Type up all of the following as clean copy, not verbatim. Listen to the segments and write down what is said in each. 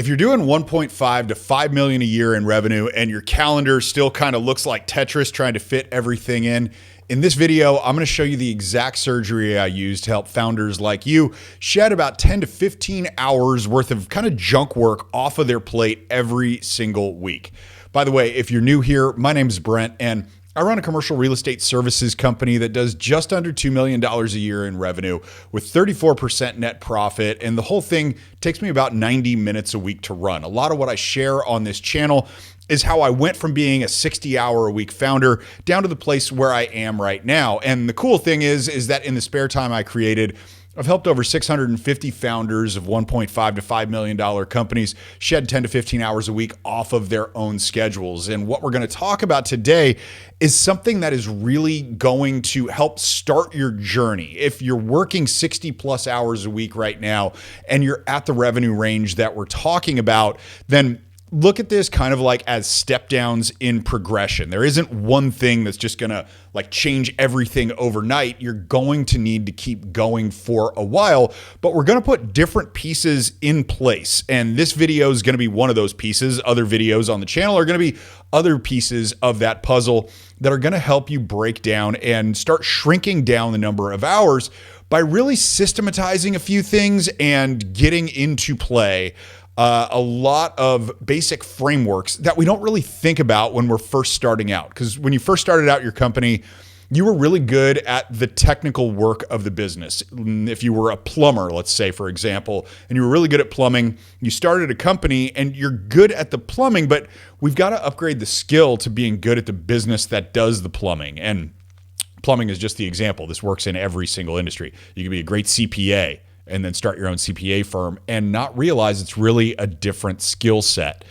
If you're doing 1.5 to 5 million a year in revenue and your calendar still kind of looks like Tetris trying to fit everything in this video, I'm going to show you the exact surgery I use to help founders like you shed about 10 to 15 hours worth of kind of junk work off of their plate every single week. By the way, if you're new here, my name is Brent and I run a commercial real estate services company that does just under $2 million a year in revenue with 34% net profit. And the whole thing takes me about 90 minutes a week to run. A lot of what I share on this channel is how I went from being a 60-hour-a-week founder down to the place where I am right now. And the cool thing is that in the spare time I created, I've helped over 650 founders of 1.5 to $5 million companies shed 10 to 15 hours a week off of their own schedules. And what we're going to talk about today is something that is really going to help start your journey. If you're working 60 plus hours a week right now and you're at the revenue range that we're talking about, then look at this kind of like as step downs in progression. There isn't one thing that's just going to like change everything overnight. You're going to need to keep going for a while, but we're going to put different pieces in place. And this video is going to be one of those pieces. Other videos on the channel are going to be other pieces of that puzzle that are going to help you break down and start shrinking down the number of hours by really systematizing a few things and getting into play a lot of basic frameworks that we don't really think about when we're first starting out. Because when you first started out your company, you were really good at the technical work of the business. If you were a plumber, let's say, for example, and you were really good at plumbing, you started a company and you're good at the plumbing, but we've got to upgrade the skill to being good at the business that does the plumbing. And plumbing is just the example. This works in every single industry. You can be a great CPA and then start your own CPA firm and not realize it's really a different skill set.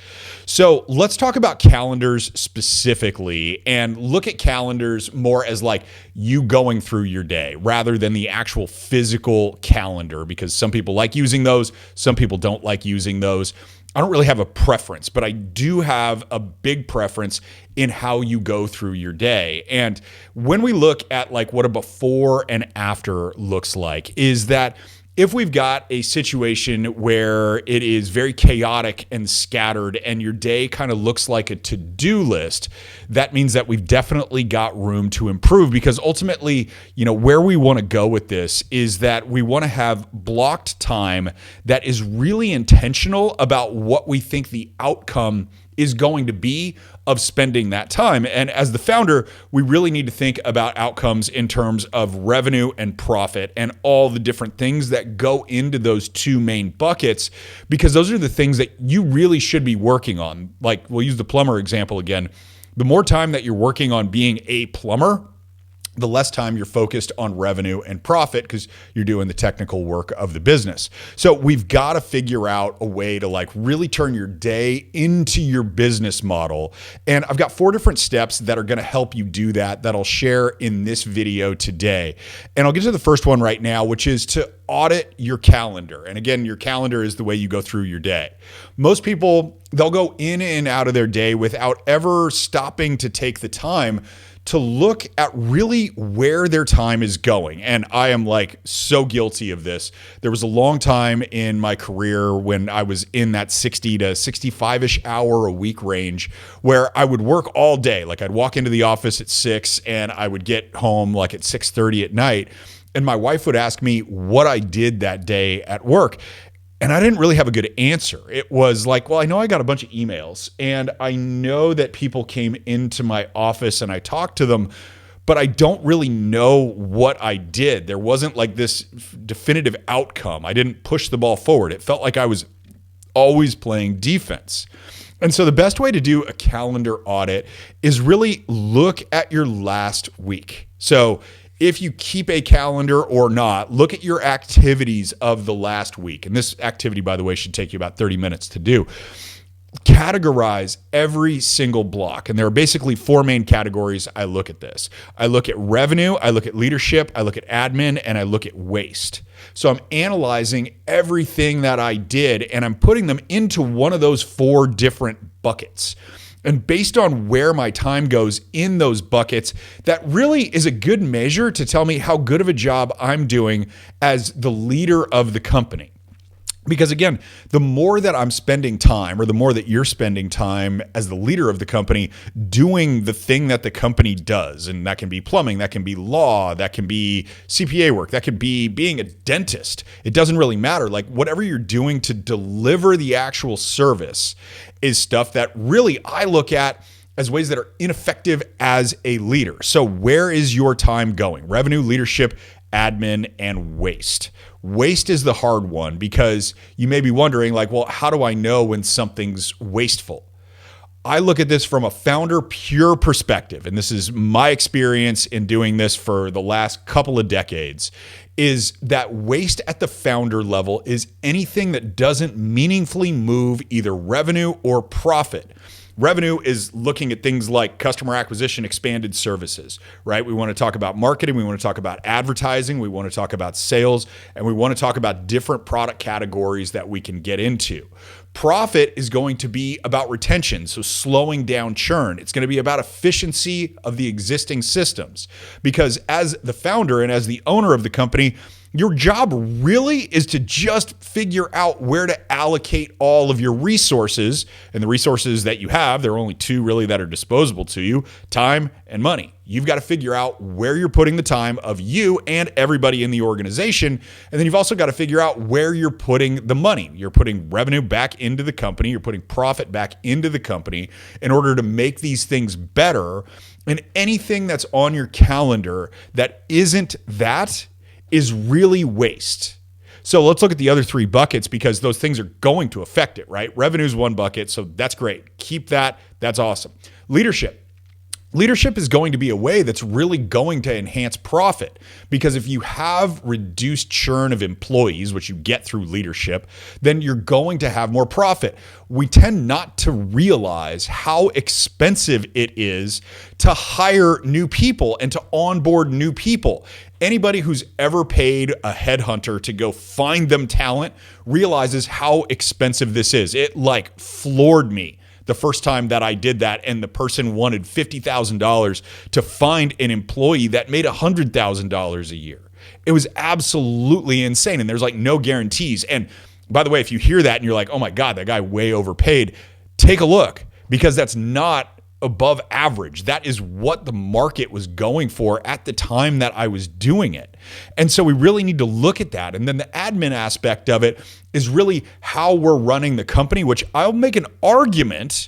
So let's talk about calendars specifically and look at calendars more as like you going through your day rather than the actual physical calendar, because some people like using those, some people don't like using those. I don't really have a preference, but I do have a big preference in how you go through your day. And when we look at like what a before and after looks like is that if we've got a situation where it is very chaotic and scattered and your day kind of looks like a to-do list, that means that we've definitely got room to improve, because ultimately, where we want to go with this is that we want to have blocked time that is really intentional about what we think the outcome is going to be of spending that time. And as the founder, we really need to think about outcomes in terms of revenue and profit and all the different things that go into those two main buckets, because those are the things that you really should be working on. Like, we'll use the plumber example again. The more time that you're working on being a plumber, the less time you're focused on revenue and profit because you're doing the technical work of the business. So we've got to figure out a way to like really turn your day into your business model. And I've got 4 different steps that are going to help you do that I'll share in this video today. And I'll get to the first one right now, which is to audit your calendar. And again, your calendar is the way you go through your day. Most people, they'll go in and out of their day without ever stopping to take the time to look at really where their time is going. And I am like so guilty of this. There was a long time in my career when I was in that 60 to 65-ish hour a week range where I would work all day. Like, I'd walk into the office at 6 and I would get home like at 6:30 at night. And my wife would ask me what I did that day at work. And I didn't really have a good answer. It was like, well, I know I got a bunch of emails and I know that people came into my office and I talked to them, but I don't really know what I did. There wasn't like this definitive outcome. I didn't push the ball forward. It felt like I was always playing defense. And so the best way to do a calendar audit is really look at your last week. So if you keep a calendar or not, look at your activities of the last week. And this activity, by the way, should take you about 30 minutes to do. Categorize every single block. And there are basically 4 main categories I look at this. I look at revenue, I look at leadership, I look at admin, and I look at waste. So I'm analyzing everything that I did and I'm putting them into one of those 4 different buckets. And based on where my time goes in those buckets, that really is a good measure to tell me how good of a job I'm doing as the leader of the company. Because again, the more that I'm spending time, or the more that you're spending time as the leader of the company doing the thing that the company does, and that can be plumbing, that can be law, that can be CPA work, that could be being a dentist. It doesn't really matter. Like whatever you're doing to deliver the actual service is stuff that really I look at as ways that are ineffective as a leader. So where is your time going? Revenue, leadership, admin, and waste. Waste is the hard one because you may be wondering like, well, how do I know when something's wasteful? I look at this from a founder pure perspective, and this is my experience in doing this for the last couple of decades, is that waste at the founder level is anything that doesn't meaningfully move either revenue or profit. Revenue is looking at things like customer acquisition, expanded services, right? We want to talk about marketing. We want to talk about advertising. We want to talk about sales, and we want to talk about different product categories that we can get into. Profit is going to be about retention, so slowing down churn. It's going to be about efficiency of the existing systems, because as the founder and as the owner of the company, your job really is to just figure out where to allocate all of your resources, and the resources that you have, there are only two really that are disposable to you: time and money. You've got to figure out where you're putting the time of you and everybody in the organization. And then you've also got to figure out where you're putting the money. You're putting revenue back into the company. You're putting profit back into the company in order to make these things better. And anything that's on your calendar that isn't that is really waste. So let's look at the other three buckets, because those things are going to affect it, right? Revenue is one bucket, so that's great. Keep that. That's awesome. Leadership. Leadership is going to be a way that's really going to enhance profit, because if you have reduced churn of employees, which you get through leadership, then you're going to have more profit. We tend not to realize how expensive it is to hire new people and to onboard new people. Anybody who's ever paid a headhunter to go find them talent realizes how expensive this is. It like floored me the first time that I did that, and the person wanted $50,000 to find an employee that made $100,000 a year. It was absolutely insane, and there's like no guarantees. And by the way, if you hear that and you're like, oh my God, that guy way overpaid, take a look, because that's not above average. That is what the market was going for at the time that I was doing it. And so we really need to look at that. And then the admin aspect of it is really how we're running the company, which I'll make an argument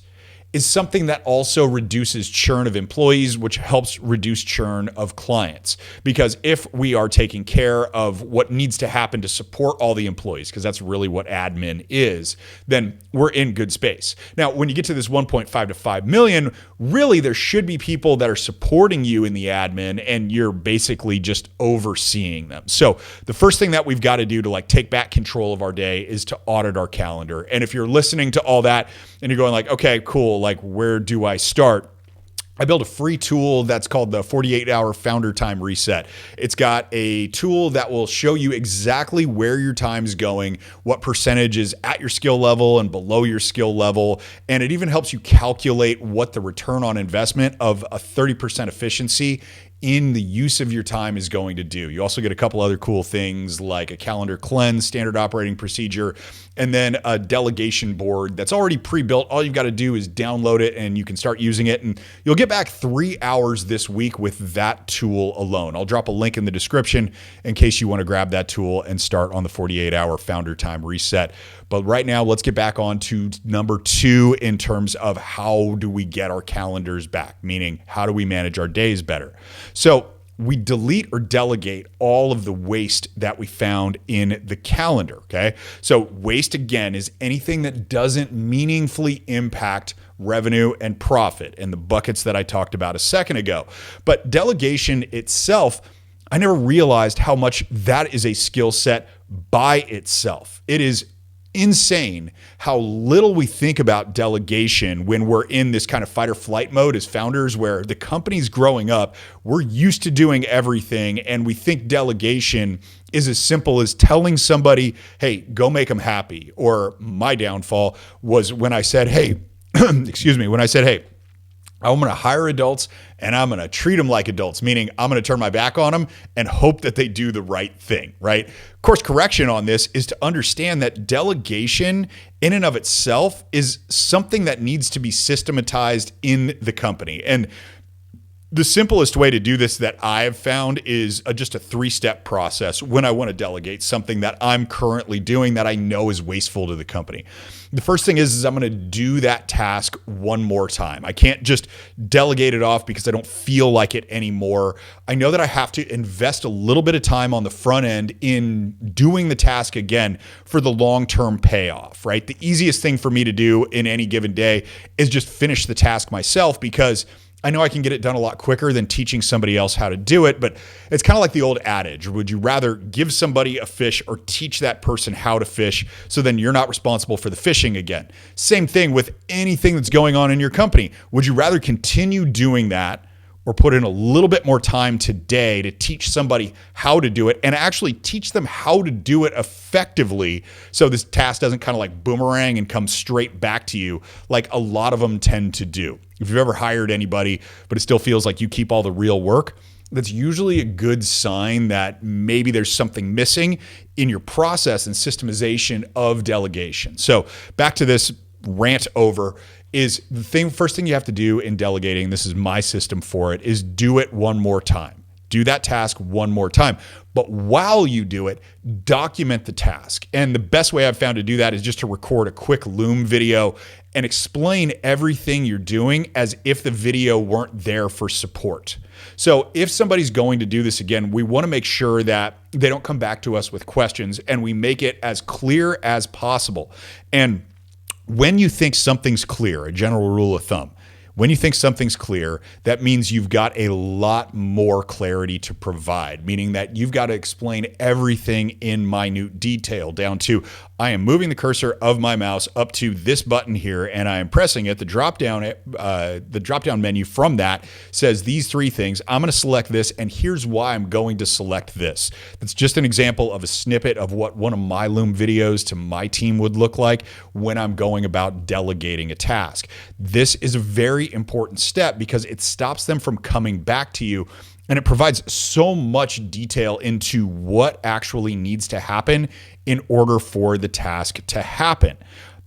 is something that also reduces churn of employees, which helps reduce churn of clients. Because if we are taking care of what needs to happen to support all the employees, because that's really what admin is, then we're in good space. Now, when you get to this 1.5 to 5 million, really there should be people that are supporting you in the admin, and you're basically just overseeing them. So the first thing that we've got to do to like take back control of our day is to audit our calendar. And if you're listening to all that and you're going like, okay, cool, like where do I start? I built a free tool that's called the 48-hour founder time reset. It's got a tool that will show you exactly where your time's going, what percentage is at your skill level and below your skill level. And it even helps you calculate what the return on investment of a 30% efficiency in the use of your time is going to do. You also get a couple other cool things like a calendar cleanse, standard operating procedure, and then a delegation board that's already pre-built. All you've got to do is download it and you can start using it. And you'll get back 3 hours this week with that tool alone. I'll drop a link in the description in case you want to grab that tool and start on the 48-hour founder time reset. But right now, let's get back on to number 2 in terms of how do we get our calendars back, meaning how do we manage our days better? So we delete or delegate all of the waste that we found in the calendar, okay? So waste, again, is anything that doesn't meaningfully impact revenue and profit and the buckets that I talked about a second ago. But delegation itself, I never realized how much that is a skill set by itself. It is insane how little we think about delegation when we're in this kind of fight or flight mode as founders, where the company's growing up, we're used to doing everything, and we think delegation is as simple as telling somebody, hey, go make them happy. Or my downfall was when I said, hey, excuse me, when I said, hey, I'm going to hire adults and I'm going to treat them like adults, meaning I'm going to turn my back on them and hope that they do the right thing, right? Course correction on this is to understand that delegation in and of itself is something that needs to be systematized in the company. And the simplest way to do this that I've found is just a 3-step process when I want to delegate something that I'm currently doing that I know is wasteful to the company. The first thing is I'm going to do that task one more time. I can't just delegate it off because I don't feel like it anymore. I know that I have to invest a little bit of time on the front end in doing the task again for the long-term payoff, right? The easiest thing for me to do in any given day is just finish the task myself, because I know I can get it done a lot quicker than teaching somebody else how to do it, but it's kind of like the old adage. Would you rather give somebody a fish or teach that person how to fish so then you're not responsible for the fishing again? Same thing with anything that's going on in your company. Would you rather continue doing that or put in a little bit more time today to teach somebody how to do it and actually teach them how to do it effectively so this task doesn't kind of like boomerang and come straight back to you like a lot of them tend to do? If you've ever hired anybody, but it still feels like you keep all the real work, that's usually a good sign that maybe there's something missing in your process and systemization of delegation. So back to this rant over is first thing you have to do in delegating, this is my system for it, is do it one more time. Do that task one more time. But while you do it, document the task. And the best way I've found to do that is just to record a quick Loom video and explain everything you're doing as if the video weren't there for support. So if somebody's going to do this again, we want to make sure that they don't come back to us with questions and we make it as clear as possible. And when you think something's clear, a general rule of thumb, when you think something's clear, that means you've got a lot more clarity to provide, meaning that you've got to explain everything in minute detail down to, I am moving the cursor of my mouse up to this button here and I am pressing it. The drop-down menu from that says these 3 things. I'm going to select this and here's why I'm going to select this. That's just an example of a snippet of what one of my Loom videos to my team would look like when I'm going about delegating a task. This is a very important step because it stops them from coming back to you, and it provides so much detail into what actually needs to happen in order for the task to happen.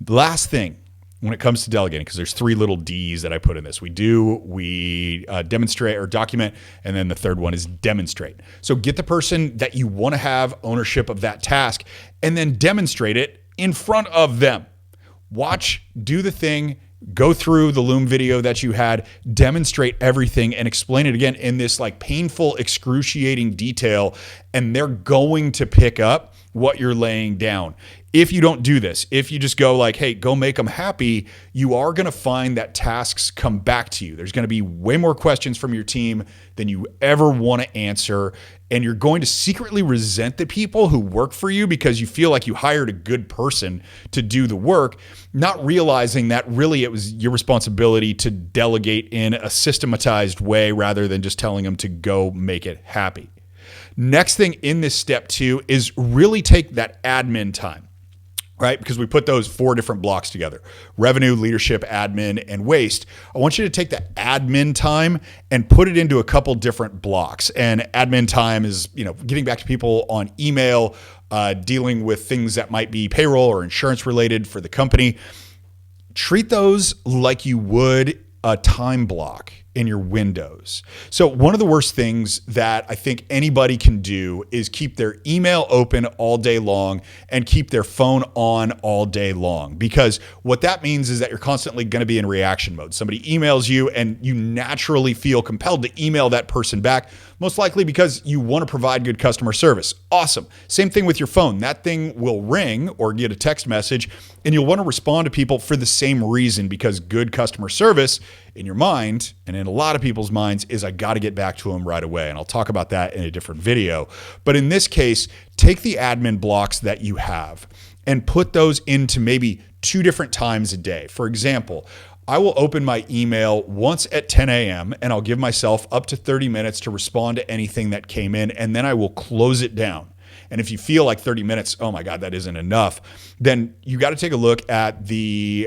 Last thing when it comes to delegating, because there's 3 little D's that I put in this. We demonstrate or document, and then the third one is demonstrate. So get the person that you want to have ownership of that task and then demonstrate it in front of them. Watch, do the thing, go through the Loom video that you had, demonstrate everything and explain it again in this like painful, excruciating detail, and they're going to pick up what you're laying down. If you don't do this, if you just go like, hey, go make them happy, you are going to find that tasks come back to you. There's going to be way more questions from your team than you ever want to answer. And you're going to secretly resent the people who work for you because you feel like you hired a good person to do the work, not realizing that really it was your responsibility to delegate in a systematized way rather than just telling them to go make it happy. Next thing in this step 2 is really take that admin time, right? Because we put those 4 different blocks together: revenue, leadership, admin, and waste. I want you to take that admin time and put it into a couple different blocks. And admin time is, getting back to people on email, dealing with things that might be payroll or insurance related for the company. Treat those like you would a time block in your windows. So one of the worst things that I think anybody can do is keep their email open all day long and keep their phone on all day long, because what that means is that you're constantly going to be in reaction mode. Somebody emails you and you naturally feel compelled to email that person back, most likely because you want to provide good customer service. Awesome. Same thing with your phone. That thing will ring or get a text message and you'll want to respond to people for the same reason, because good customer service in your mind and in a lot of people's minds is I got to get back to them right away. And I'll talk about that in a different video. But in this case, take the admin blocks that you have and put those into maybe 2 different times a day. For example, I will open my email once at 10 a.m. and I'll give myself up to 30 minutes to respond to anything that came in, and then I will close it down. And if you feel like 30 minutes, oh my God, that isn't enough, then you got to take a look at the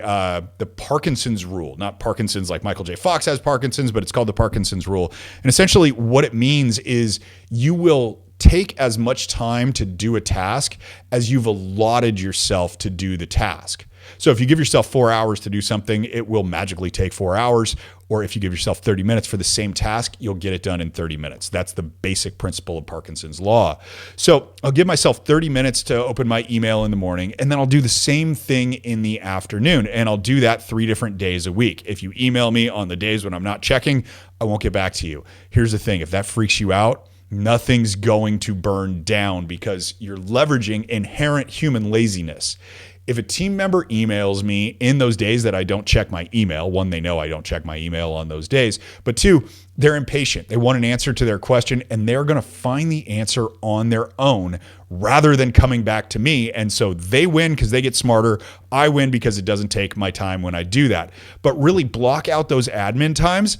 Parkinson's rule. Not Parkinson's like Michael J. Fox has Parkinson's, but it's called the Parkinson's rule. And essentially what it means is you will take as much time to do a task as you've allotted yourself to do the task. So if you give yourself 4 hours to do something, it will magically take 4 hours. Or if you give yourself 30 minutes for the same task, you'll get it done in 30 minutes. That's the basic principle of Parkinson's law. So I'll give myself 30 minutes to open my email in the morning, and then I'll do the same thing in the afternoon. And I'll do that 3 different days a week. If you email me on the days when I'm not checking, I won't get back to you. Here's the thing. If that freaks you out, nothing's going to burn down because you're leveraging inherent human laziness. If a team member emails me in those days that I don't check my email, one, they know I don't check my email on those days, but two, they're impatient. They want an answer to their question and they're going to find the answer on their own rather than coming back to me. And so they win because they get smarter. I win because it doesn't take my time when I do that. But really block out those admin times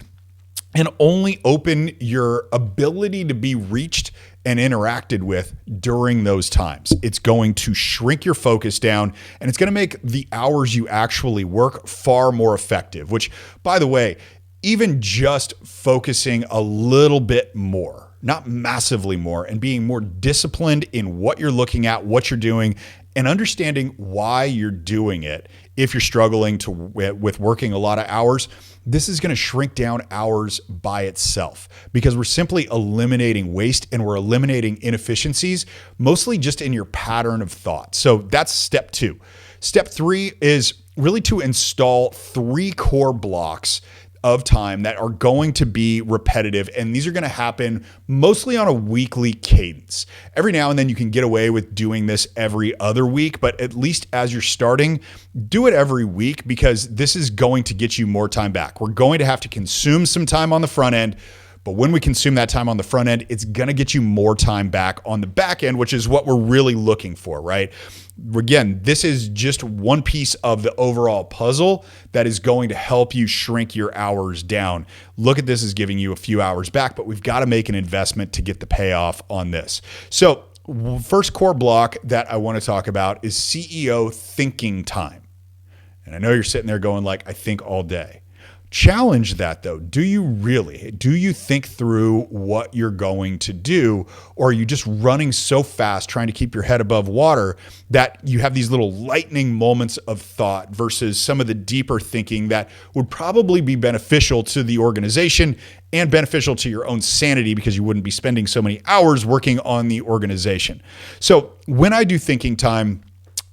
and only open your ability to be reached and interacted with during those times. It's going to shrink your focus down and it's going to make the hours you actually work far more effective, which, by the way, even just focusing a little bit more, not massively more, and being more disciplined in what you're looking at, what you're doing, and understanding why you're doing it. If you're struggling with working a lot of hours, this is going to shrink down hours by itself because we're simply eliminating waste and we're eliminating inefficiencies, mostly just in your pattern of thought. So that's step 2. Step 3 is really to install 3 core blocks of time that are going to be repetitive. And these are going to happen mostly on a weekly cadence. Every now and then you can get away with doing this every other week, but at least as you're starting, do it every week because this is going to get you more time back. We're going to have to consume some time on the front end, but when we consume that time on the front end, it's going to get you more time back on the back end, which is what we're really looking for, right? Again, this is just one piece of the overall puzzle that is going to help you shrink your hours down. Look at this as giving you a few hours back, but we've got to make an investment to get the payoff on this. So first core block that I want to talk about is CEO thinking time. And I know you're sitting there going like, I think all day. Challenge that though. Do you really? Do you think through what you're going to do? Or are you just running so fast trying to keep your head above water that you have these little lightning moments of thought versus some of the deeper thinking that would probably be beneficial to the organization and beneficial to your own sanity because you wouldn't be spending so many hours working on the organization. So when I do thinking time,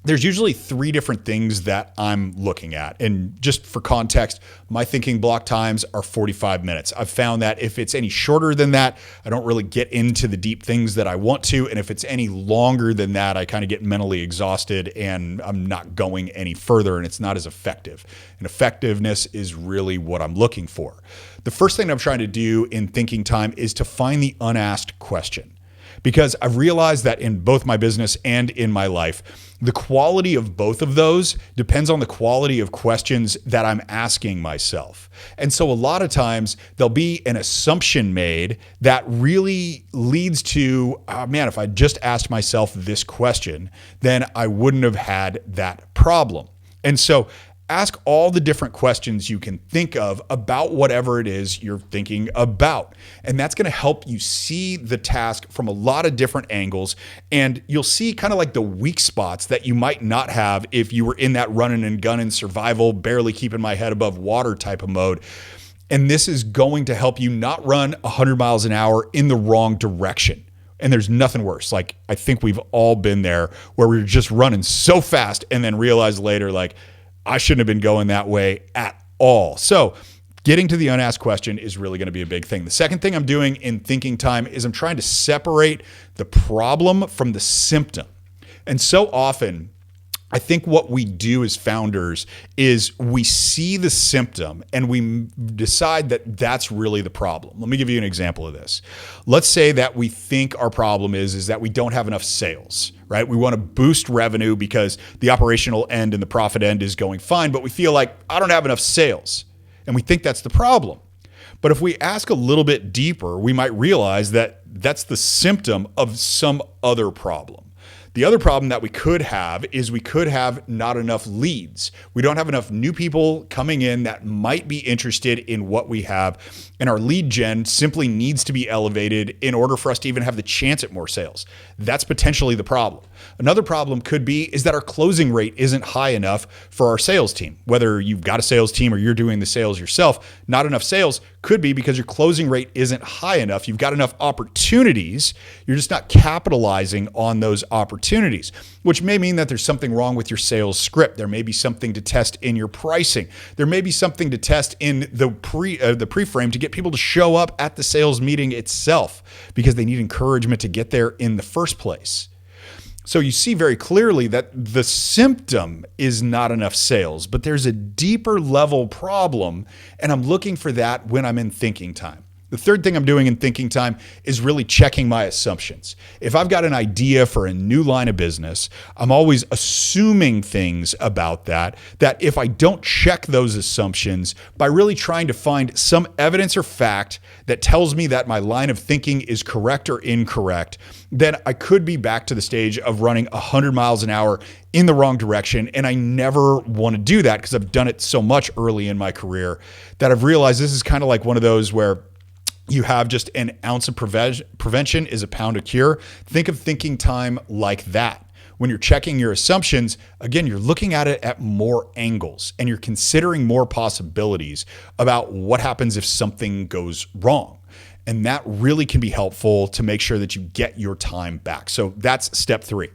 there's usually 3 different things that I'm looking at. And just for context, my thinking block times are 45 minutes. I've found that if it's any shorter than that, I don't really get into the deep things that I want to. And if it's any longer than that, I kind of get mentally exhausted and I'm not going any further and it's not as effective. And effectiveness is really what I'm looking for. The first thing I'm trying to do in thinking time is to find the unasked question. Because I've realized that in both my business and in my life, the quality of both of those depends on the quality of questions that I'm asking myself. And so a lot of times there'll be an assumption made that really leads to, oh man, if I just asked myself this question, then I wouldn't have had that problem. And so ask all the different questions you can think of about whatever it is you're thinking about. And that's going to help you see the task from a lot of different angles. And you'll see kind of like the weak spots that you might not have if you were in that running and gunning survival, barely keeping my head above water type of mode. And this is going to help you not run 100 miles an hour in the wrong direction. And there's nothing worse. Like, I think we've all been there where we're just running so fast and then realize later, like, I shouldn't have been going that way at all. So getting to the unasked question is really going to be a big thing. The second thing I'm doing in thinking time is I'm trying to separate the problem from the symptom. And so often, I think what we do as founders is we see the symptom and we decide that that's really the problem. Let me give you an example of this. Let's say that we think our problem is that we don't have enough sales, right? We want to boost revenue because the operational end and the profit end is going fine, but we feel like I don't have enough sales. And we think that's the problem. But if we ask a little bit deeper, we might realize that that's the symptom of some other problem. The other problem that we could have is we could have not enough leads. We don't have enough new people coming in that might be interested in what we have. And our lead gen simply needs to be elevated in order for us to even have the chance at more sales. That's potentially the problem. Another problem could be is that our closing rate isn't high enough for our sales team. Whether you've got a sales team or you're doing the sales yourself, not enough sales could be because your closing rate isn't high enough. You've got enough opportunities. You're just not capitalizing on those opportunities, which may mean that there's something wrong with your sales script. There may be something to test in your pricing. There may be something to test in the pre-frame to get people to show up at the sales meeting itself because they need encouragement to get there in the first place. So you see very clearly that the symptom is not enough sales, but there's a deeper level problem, and I'm looking for that when I'm in thinking time. The third thing I'm doing in thinking time is really checking my assumptions. If I've got an idea for a new line of business, I'm always assuming things about that if I don't check those assumptions by really trying to find some evidence or fact that tells me that my line of thinking is correct or incorrect, then I could be back to the stage of running 100 miles an hour in the wrong direction. And I never want to do that because I've done it so much early in my career that I've realized this is kind of like one of those where you have just an ounce of prevention is a pound of cure. Think of thinking time like that. When you're checking your assumptions, again, you're looking at it at more angles and you're considering more possibilities about what happens if something goes wrong. And that really can be helpful to make sure that you get your time back. So that's step 3.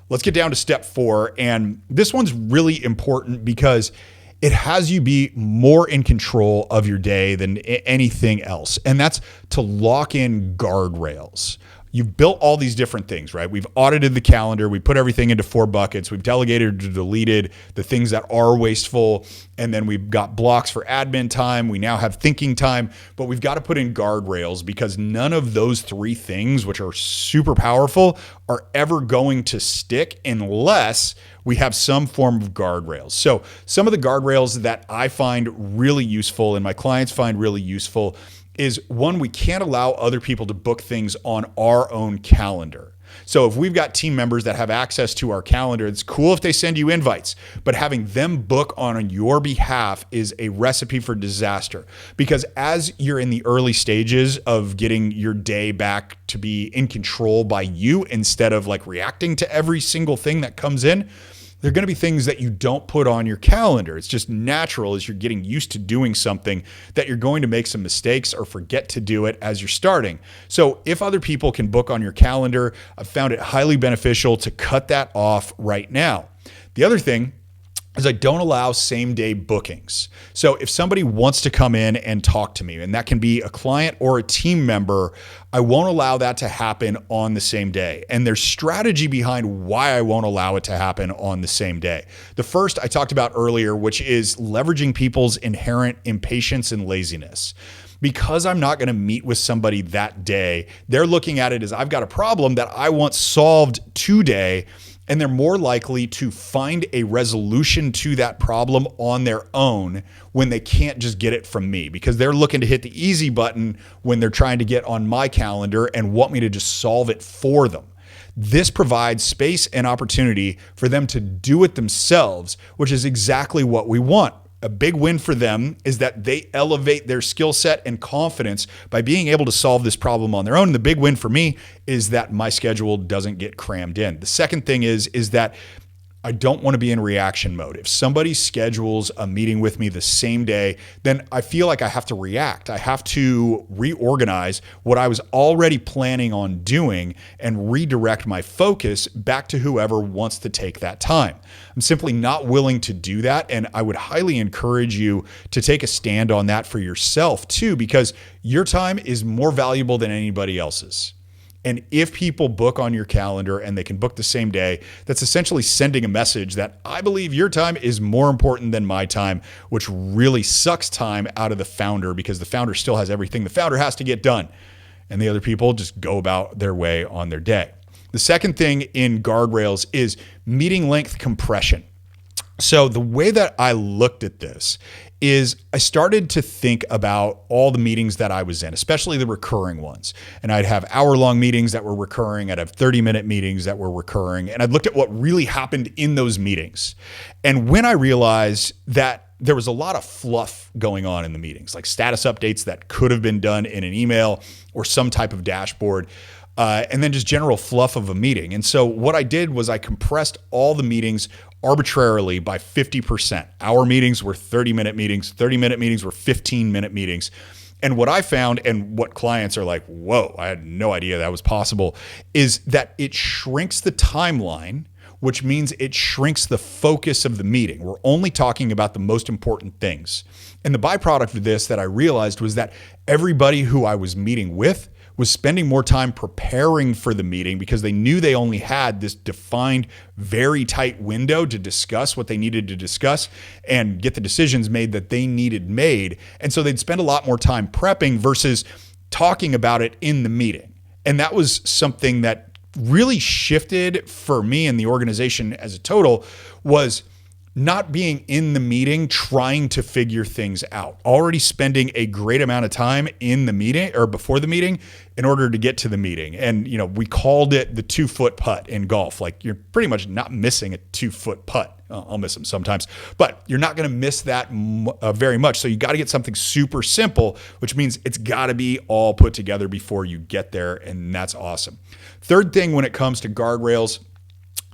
Let's get down to step 4. And this one's really important because it has you be more in control of your day than anything else. And that's to lock in guardrails. You've built all these different things, right? We've audited the calendar. We put everything into 4 buckets. We've delegated or deleted the things that are wasteful. And then we've got blocks for admin time. We now have thinking time, but we've got to put in guardrails because none of those 3 things, which are super powerful, are ever going to stick unless we have some form of guardrails. So some of the guardrails that I find really useful and my clients find really useful is, one, we can't allow other people to book things on our own calendar. So if we've got team members that have access to our calendar, it's cool if they send you invites, but having them book on your behalf is a recipe for disaster. Because as you're in the early stages of getting your day back to be in control by you instead of like reacting to every single thing that comes in, there are going to be things that you don't put on your calendar. It's just natural as you're getting used to doing something that you're going to make some mistakes or forget to do it as you're starting. So if other people can book on your calendar, I've found it highly beneficial to cut that off right now. The other thing is I don't allow same-day bookings. So if somebody wants to come in and talk to me, and that can be a client or a team member, I won't allow that to happen on the same day. And there's strategy behind why I won't allow it to happen on the same day. The first I talked about earlier, which is leveraging people's inherent impatience and laziness. Because I'm not going to meet with somebody that day, they're looking at it as I've got a problem that I want solved today, and they're more likely to find a resolution to that problem on their own when they can't just get it from me, because they're looking to hit the easy button when they're trying to get on my calendar and want me to just solve it for them. This provides space and opportunity for them to do it themselves, which is exactly what we want. A big win for them is that they elevate their skill set and confidence by being able to solve this problem on their own. And the big win for me is that my schedule doesn't get crammed in. The second thing is that I don't want to be in reaction mode. If somebody schedules a meeting with me the same day, then I feel like I have to react. I have to reorganize what I was already planning on doing and redirect my focus back to whoever wants to take that time. I'm simply not willing to do that. And I would highly encourage you to take a stand on that for yourself too, because your time is more valuable than anybody else's. And if people book on your calendar and they can book the same day, that's essentially sending a message that I believe your time is more important than my time, which really sucks time out of the founder because the founder still has everything the founder has to get done. And the other people just go about their way on their day. The second thing in guardrails is meeting length compression. So the way that I looked at this is I started to think about all the meetings that I was in, especially the recurring ones. And I'd have hour-long meetings that were recurring. I'd have 30-minute meetings that were recurring. And I'd looked at what really happened in those meetings. And when I realized that there was a lot of fluff going on in the meetings, like status updates that could have been done in an email or some type of dashboard, and then just general fluff of a meeting. And so what I did was I compressed all the meetings arbitrarily by 50%. Our meetings were 30-minute meetings, 30-minute meetings were 15-minute meetings. And what I found, and what clients are like, whoa, I had no idea that was possible, is that it shrinks the timeline, which means it shrinks the focus of the meeting. We're only talking about the most important things. And the byproduct of this that I realized was that everybody who I was meeting with was spending more time preparing for the meeting because they knew they only had this defined, very tight window to discuss what they needed to discuss and get the decisions made that they needed made. And so they'd spend a lot more time prepping versus talking about it in the meeting. And that was something that really shifted for me and the organization as a total, was not being in the meeting trying to figure things out, already spending a great amount of time in the meeting or before the meeting in order to get to the meeting. And, we called it the 2-foot putt in golf. Like, you're pretty much not missing a 2-foot putt. I'll miss them sometimes, but you're not going to miss that very much. So you got to get something super simple, which means it's got to be all put together before you get there. And that's awesome. Third thing when it comes to guardrails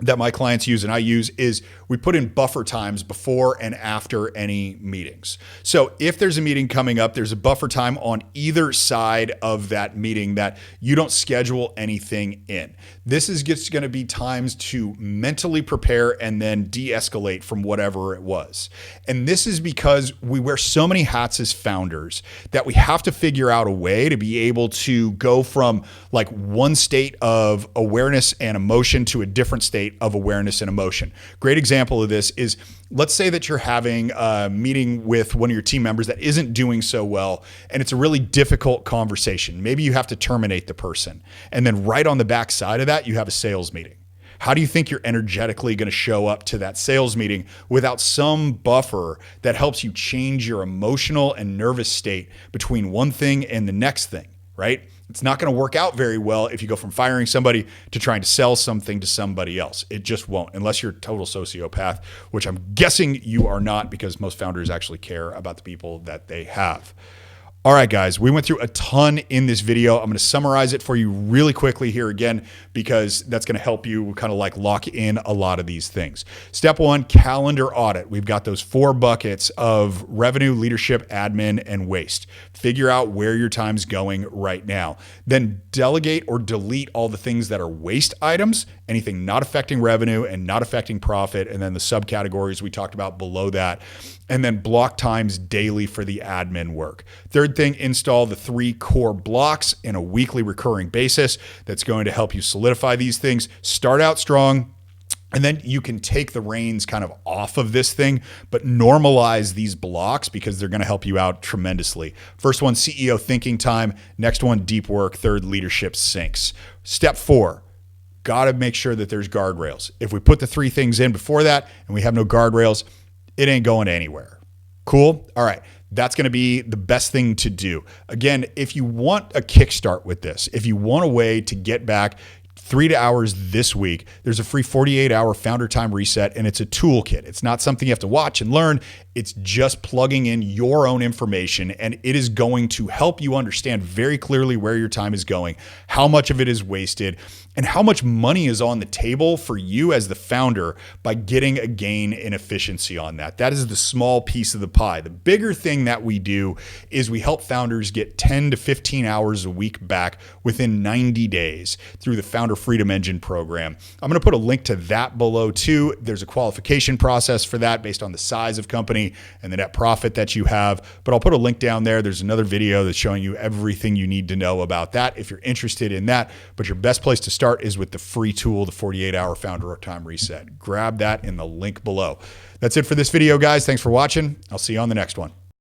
that my clients use and I use is we put in buffer times before and after any meetings. So if there's a meeting coming up, there's a buffer time on either side of that meeting that you don't schedule anything in. This is just going to be times to mentally prepare and then de-escalate from whatever it was. And this is because we wear so many hats as founders that we have to figure out a way to be able to go from like one state of awareness and emotion to a different state of awareness and emotion. Great example of this is, let's say that you're having a meeting with one of your team members that isn't doing so well, and it's a really difficult conversation. Maybe you have to terminate the person. And then right on the back side of that, you have a sales meeting. How do you think you're energetically going to show up to that sales meeting without some buffer that helps you change your emotional and nervous state between one thing and the next thing, right? It's not going to work out very well if you go from firing somebody to trying to sell something to somebody else. It just won't, unless you're a total sociopath, which I'm guessing you are not, because most founders actually care about the people that they have. All right, guys, we went through a ton in this video. I'm going to summarize it for you really quickly here again, because that's going to help you kind of like lock in a lot of these things. Step 1, calendar audit. We've got those 4 buckets of revenue, leadership, admin, and waste. Figure out where your time's going right now. Then delegate or delete all the things that are waste items, anything not affecting revenue and not affecting profit, and then the subcategories we talked about below that. And then block times daily for the admin work. Third thing, install the 3 core blocks in a weekly recurring basis. That's going to help you solidify these things. Start out strong, and then you can take the reins kind of off of this thing, but normalize these blocks because they're going to help you out tremendously. First one, CEO thinking time. Next one, deep work. Third, leadership syncs. Step 4, got to make sure that there's guardrails. If we put the 3 things in before that and we have no guardrails, it ain't going anywhere. Cool? All right. That's going to be the best thing to do. Again, if you want a kickstart with this, if you want a way to get back 3 hours this week, there's a free 48-hour founder time reset, and it's a toolkit. It's not something you have to watch and learn. It's just plugging in your own information, and it is going to help you understand very clearly where your time is going, how much of it is wasted, and how much money is on the table for you as the founder by getting a gain in efficiency on that. That is the small piece of the pie. The bigger thing that we do is we help founders get 10 to 15 hours a week back within 90 days through the Founder Freedom Engine program. I'm going to put a link to that below too. There's a qualification process for that based on the size of company and the net profit that you have, but I'll put a link down there. There's another video that's showing you everything you need to know about that if you're interested in that. But your best place to start is with the free tool, the 48-hour founder time reset. Grab that in the link below. That's it for this video, guys. Thanks for watching. I'll see you on the next one.